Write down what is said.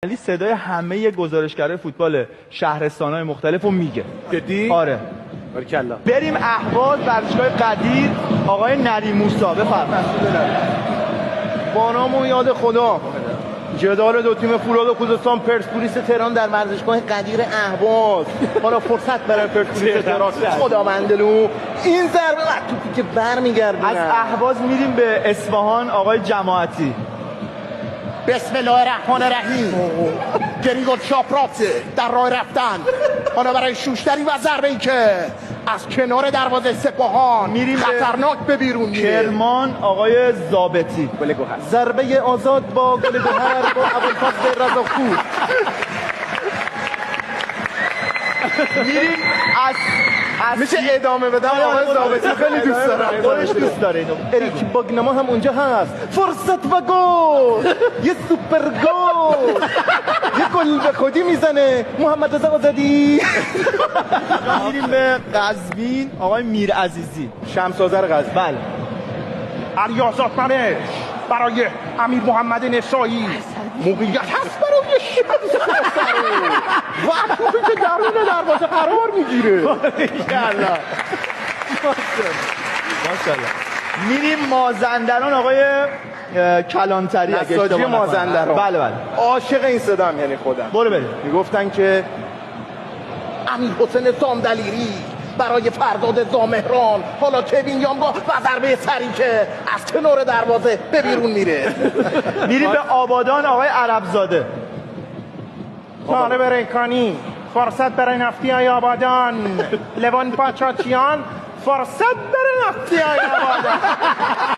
علی صدای همه گزارشگرای فوتبال شهرستان‌های مختلف رو میگه. جدی؟ آره. بارکالله. بریم اهواز ورزشگاه قدیر آقای نری موسی بفرمایید. با نام و یاد خدا جدال دو تیم فولاد و خوزستان پرسپولیس تهران در ورزشگاه قدیر اهواز. حالا فرصت برای پرسپولیس تهران خداوندلو این ضربه توپی که برمیگردونه. از اهواز میریم به اصفهان آقای جماعتی. بسم الله الرحمن الرحیم. گریگور چاپراته در راه رفتن، حالا برای شوشتری و ضربه‌ای که از کنار دروازه سپاهان میریم خطرناک به بیرون میره. کرمان آقای ضابطی. گل گوهر. ضربه آزاد با گل گوهر با ابوالفضل رضاپور. میریم از میشه ادامه بدم آقای ضابطی خیلی دوست دارم. خودش دوست داره اینو. اریک باگنما هم اونجا هست. فرصت و گل، یه سوپر گل، یه گل به خودی میزنه محمد رضا آزادی. میریم به قزوین آقای میرعزیزی. شمس آذر قزوین. بله. علیازاد منش برای امیر محمد نسایی. موقعیت هست برای شمس و توپی که درون دروازه قرار میگیره. ماشاءالله. میریم مازندران آقای کلانتری. اگه نساجی اشتباه نکنم. مازندران. بله بله. عاشق این صدام یعنی خودم. برو بریم. میگفتن که امیر حسین زامدلیری برای فرداد زامهران، حالا کوین یامگا و ضربه سری که از کنار دروازه به بیرون میره. میریم به آبادان آقای عربزاده. طالب ریکانی، فرصت برای نفتی های آبادان. لوان پاچاچیان، فرصت برای نفتی های آبادان.